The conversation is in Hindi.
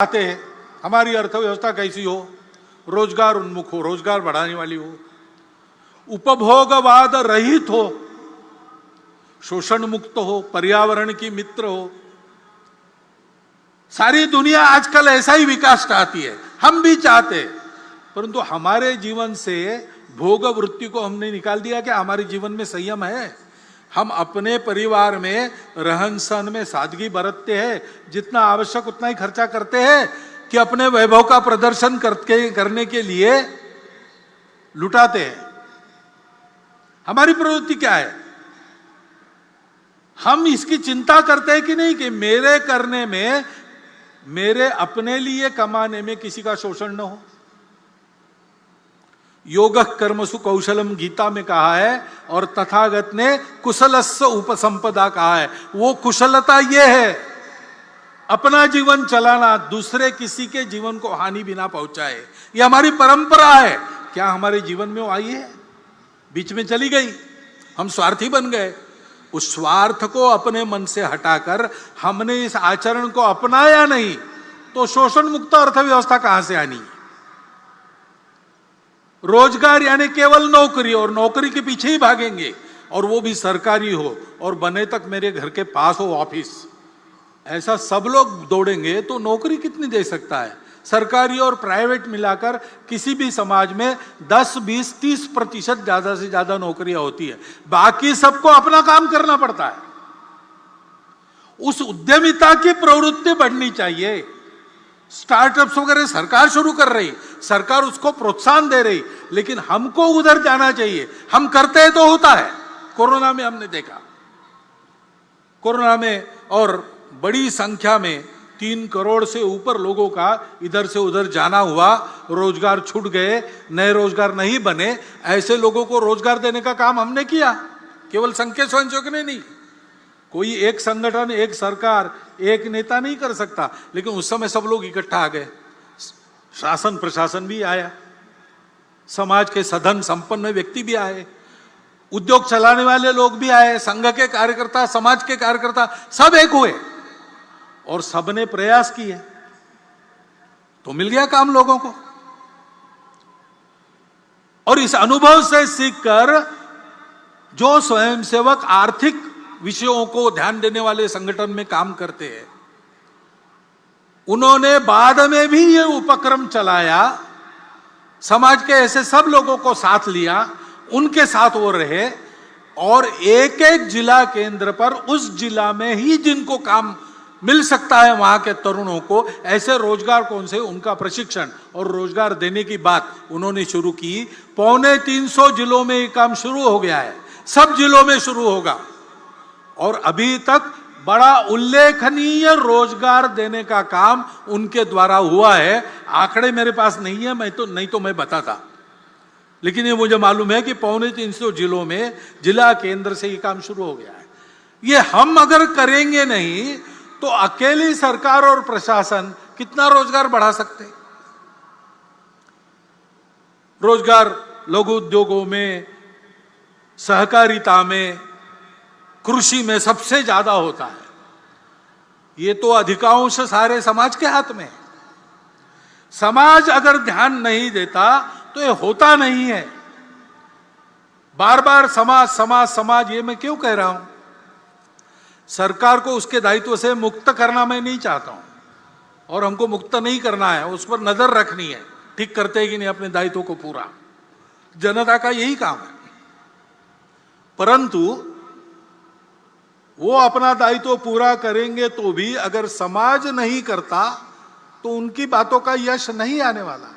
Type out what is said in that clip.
चाहते हैं हमारी अर्थव्यवस्था कैसी हो, रोजगार उन्मुख हो, रोजगार बढ़ाने वाली हो, उपभोगवाद रहित हो, शोषण मुक्त हो, पर्यावरण की मित्र हो। सारी दुनिया आजकल ऐसा ही विकास चाहती है, हम भी चाहते हैं, परंतु हमारे जीवन से भोग वृत्ति को हमने निकाल दिया। क्या हमारे जीवन में संयम है? हम अपने परिवार में रहन सहन में सादगी बरतते हैं, जितना आवश्यक उतना ही खर्चा करते हैं कि अपने वैभव का प्रदर्शन करने के लिए लुटाते हैं। हमारी प्रवृत्ति क्या है? हम इसकी चिंता करते हैं कि नहीं कि मेरे करने में, मेरे अपने लिए कमाने में किसी का शोषण न हो। योग कर्मसु कौशलम गीता में कहा है और तथागत ने कुशलस्य उपसंपदा कहा है। वो कुशलता ये है अपना जीवन चलाना, दूसरे किसी के जीवन को हानि बिना पहुंचाए। ये हमारी परंपरा है। क्या हमारे जीवन में वो आई है? बीच में चली गई, हम स्वार्थी बन गए। उस स्वार्थ को अपने मन से हटाकर हमने इस आचरण को अपनाया नहीं तो शोषण मुक्त अर्थव्यवस्था कहां से आनी? रोजगार यानी केवल नौकरी, और नौकरी के पीछे ही भागेंगे, और वो भी सरकारी हो और बने तक मेरे घर के पास हो ऑफिस। ऐसा सब लोग दौड़ेंगे तो नौकरी कितनी दे सकता है? सरकारी और प्राइवेट मिलाकर किसी भी समाज में 10, 20, 30% ज्यादा से ज्यादा नौकरियां होती है। बाकी सबको अपना काम करना पड़ता है। उस उद्यमिता की प्रवृत्ति बढ़नी चाहिए। स्टार्टअप्स वगैरह सरकार शुरू कर रही, सरकार उसको प्रोत्साहन दे रही, लेकिन हमको उधर जाना चाहिए। हम करते हैं तो होता है। कोरोना में हमने देखा, कोरोना में और बड़ी संख्या में 3 करोड़ से ऊपर लोगों का इधर से उधर जाना हुआ, रोजगार छूट गए, नए रोजगार नहीं बने। ऐसे लोगों को रोजगार देने का काम हमने किया, केवल संघ के स्वयंसेवक ने नहीं। कोई एक संगठन, एक सरकार, एक नेता नहीं कर सकता, लेकिन उस समय सब लोग इकट्ठा आ गए। शासन प्रशासन भी आया, समाज के सधन संपन्न व्यक्ति भी आए, उद्योग चलाने वाले लोग भी आए, संघ के कार्यकर्ता, समाज के कार्यकर्ता, सब एक हुए और सबने प्रयास किए तो मिल गया काम लोगों को। और इस अनुभव से सीखकर जो स्वयंसेवक आर्थिक विषयों को ध्यान देने वाले संगठन में काम करते हैं, उन्होंने बाद में भी ये उपक्रम चलाया। समाज के ऐसे सब लोगों को साथ लिया, उनके साथ वो रहे, और एक एक जिला केंद्र पर उस जिला में ही जिनको काम मिल सकता है वहां के तरुणों को ऐसे रोजगार कौन से, उनका प्रशिक्षण और रोजगार देने की बात उन्होंने शुरू की। 350 जिलों में ये काम शुरू हो गया है, सब जिलों में शुरू होगा, और अभी तक बड़ा उल्लेखनीय रोजगार देने का काम उनके द्वारा हुआ है। आंकड़े मेरे पास नहीं है, नहीं तो मैं बताता, लेकिन ये मुझे मालूम है कि 350 जिलों में जिला केंद्र से ये काम शुरू हो गया है। ये हम अगर करेंगे नहीं तो अकेली सरकार और प्रशासन कितना रोजगार बढ़ा सकते? रोजगार लघु उद्योगों में, सहकारिता में, कृषि में सबसे ज्यादा होता है। ये तो अधिकांश सारे समाज के हाथ में है। समाज अगर ध्यान नहीं देता तो ये होता नहीं है। बार बार समाज समाज समाज, ये मैं क्यों कह रहा हूं? सरकार को उसके दायित्व से मुक्त करना मैं नहीं चाहता हूं, और हमको मुक्त नहीं करना है, उस पर नजर रखनी है, ठीक करते हैं कि नहीं अपने दायित्व को पूरा। जनता का यही काम है। परंतु वो अपना दायित्व पूरा करेंगे तो भी अगर समाज नहीं करता तो उनकी बातों का यश नहीं आने वाला।